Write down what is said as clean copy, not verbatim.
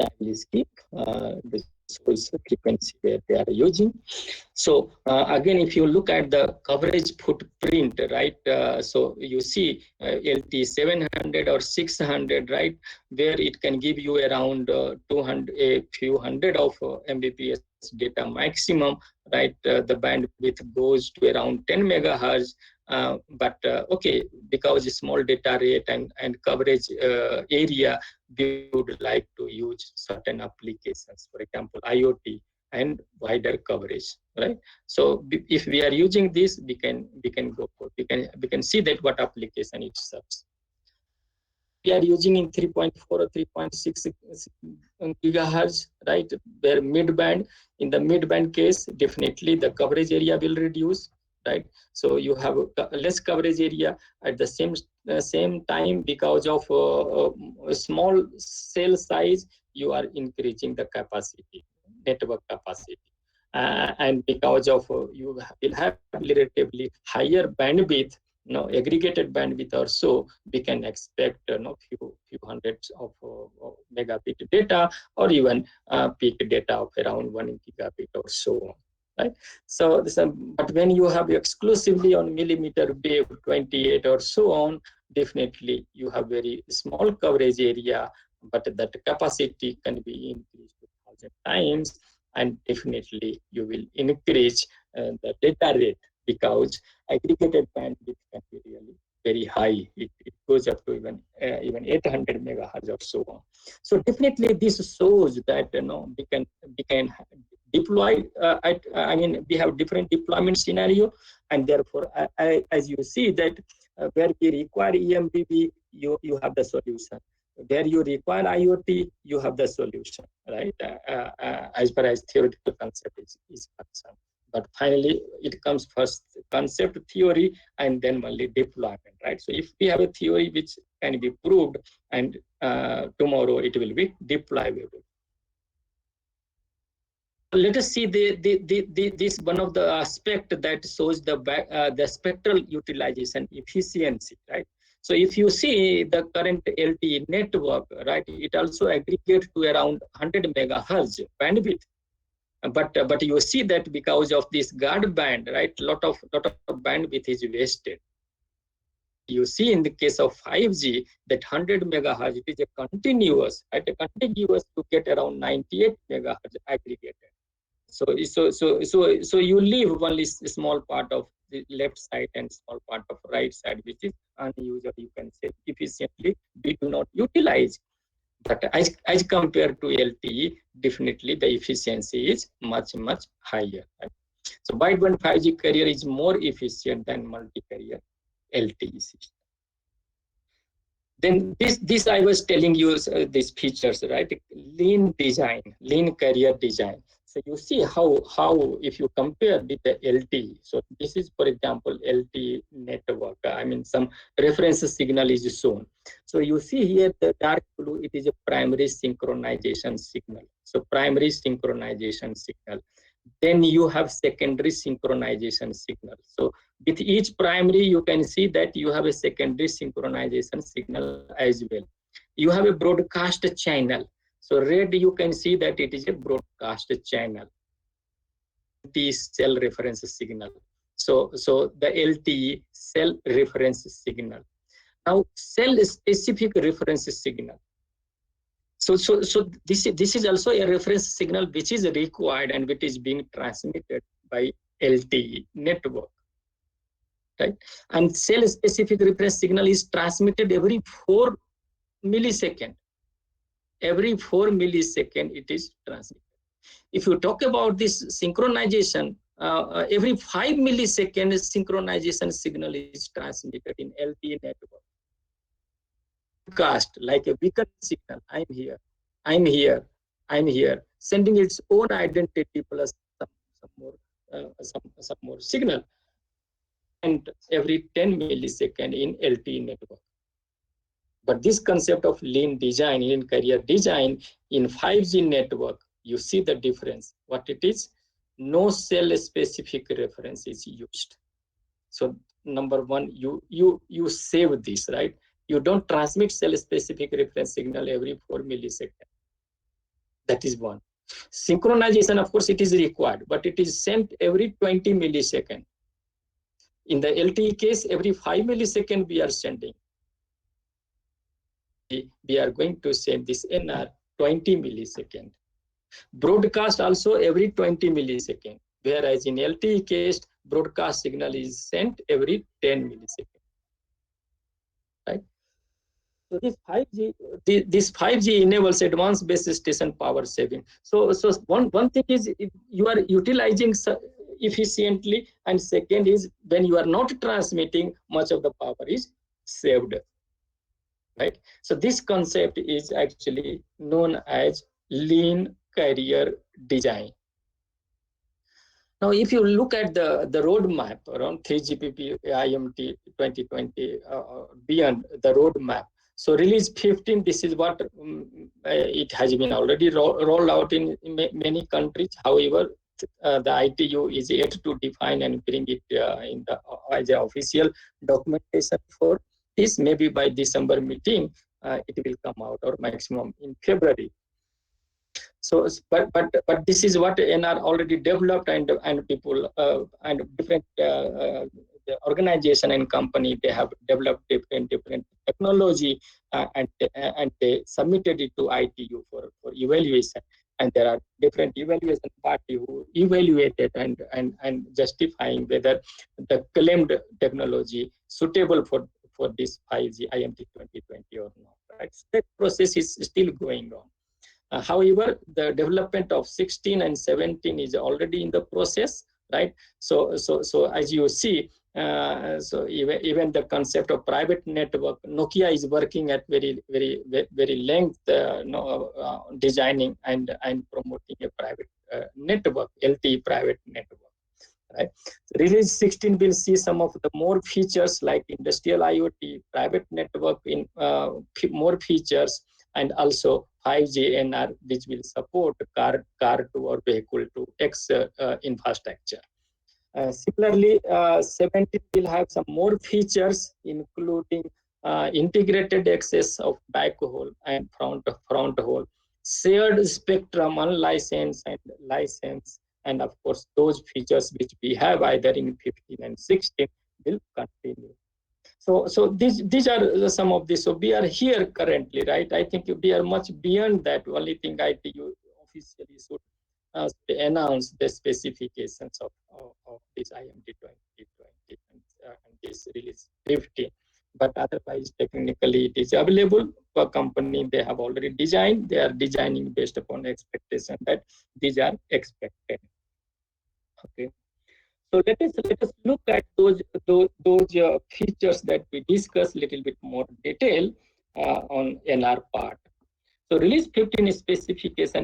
I will skip the source frequency where they are using. So again, if you look at the coverage footprint, right? So you see LT 700 or 600, right? Where it can give you around 200, a few hundred of Mbps data maximum, right? The bandwidth goes to around 10 megahertz. But okay, because small data rate and coverage area, we would like to use certain applications, for example, IoT and wider coverage, right? So if we are using this, we can go for, we can see that what application it serves. We are using in 3.4 or 3.6 gigahertz, right? Where mid-band, in the mid-band case, definitely the coverage area will reduce, right? So you have less coverage area at the same time. Because of a small cell size, you are increasing the capacity, network capacity. And because of you will have relatively higher bandwidth, aggregated bandwidth or so, we can expect few hundreds of megabit data, or even peak data of around 1 gigabit or so, right? So but when you have exclusively on millimeter wave 28 or so on, definitely you have very small coverage area, but that capacity can be increased to 1,000 times, and definitely you will increase the data rate, because aggregated bandwidth can be really very high. It goes up to even 800 megahertz or so on. So definitely this shows that we can deploy. We have different deployment scenario, and therefore, as you see that where we require EMBB, you have the solution. Where you require IoT, you have the solution, right? As far as theoretical concept is concerned. But finally, it comes first concept theory and then only deployment, right? So if we have a theory which can be proved, and tomorrow it will be deployable. Let us see this one of the aspect that shows the spectral utilization efficiency, right? So if you see the current LTE network, right, it also aggregates to around 100 megahertz bandwidth. But you see that because of this guard band, right, lot of bandwidth is wasted. You see in the case of 5G that 100 megahertz, it is a continuous, right, a contiguous to get around 98 megahertz aggregated. So you leave only a small part of the left side and small part of right side, which is unused, or you can say efficiently we do not utilize. But as compared to LTE, definitely the efficiency is much higher. Right? So wideband 5G carrier is more efficient than multi-carrier LTE system. Then this I was telling you these features, right? Lean design, lean carrier design. So you see how if you compare with the LTE. So this is, for example, LTE network. Some reference signal is shown. So you see here the dark blue, it is a primary synchronization signal. So primary synchronization signal. Then you have secondary synchronization signal. So with each primary, you can see that you have a secondary synchronization signal as well. You have a broadcast channel. So red, you can see that it is a broadcast channel. LTE cell reference signal. So the LTE cell reference signal. Now cell specific reference signal. So this is also a reference signal which is required and which is being transmitted by LTE network, right? And cell specific reference signal is transmitted every 4 milliseconds. Every 4 milliseconds it is transmitted. If you talk about this synchronization, every 5 milliseconds synchronization signal is transmitted in LTE network. Broadcast like a beacon signal. I'm here, I'm here, I'm here, sending its own identity plus some more signal, and every 10 milliseconds in LTE network. But this concept of lean design, lean carrier design in 5G network, you see the difference. What it is? No cell specific reference is used. So number one, you save this, right? You don't transmit cell specific reference signal every 4 milliseconds. That is one. Synchronization, of course, it is required, but it is sent every 20 milliseconds. In the LTE case, every 5 milliseconds we are sending. We are going to send this NR 20 milliseconds. Broadcast also every 20 milliseconds, whereas in LTE case, broadcast signal is sent every 10 milliseconds. Right? So this 5G enables advanced base station power saving. So one thing is you are utilizing efficiently, and second is when you are not transmitting, much of the power is saved. Right? So this concept is actually known as lean carrier design. Now, if you look at the roadmap around 3GPP IMT 2020, beyond the roadmap, so release 15, this is what it has been already rolled out in many countries. However, the ITU is yet to define and bring it in the as an official documentation for this. Maybe by December meeting, it will come out, or maximum in February. So, but this is what NR already developed, and people and different the organization and company, they have developed different technology, and they submitted it to ITU for evaluation. And there are different evaluation party who evaluated and justifying whether the claimed technology suitable for this 5G IMT 2020 or not. Right? So that process is still going on. However, the development of 16 and 17 is already in the process, right? So as you see, so even the concept of private network, Nokia is working at very length, designing and promoting a private network, LTE private network. Right. So release 16 will see some of the more features like industrial IoT, private network in more features, and also 5G NR, which will support car to or vehicle to X infrastructure. Similarly, 17 will have some more features, including integrated access of backhaul and front haul, shared spectrum, unlicensed and licensed, and of course those features which we have either in 15 and 16 will continue. So these are some of these. So we are here currently, right? I think we are much beyond that. Only thing ITU officially should announce the specifications of this IMT 2020 and this release 15. But otherwise, technically, it is available for company. They have already designed. They are designing based upon expectation that these are expected. Okay. So let us look at those features that we discussed a little bit more detail on NR part. So release 15 specification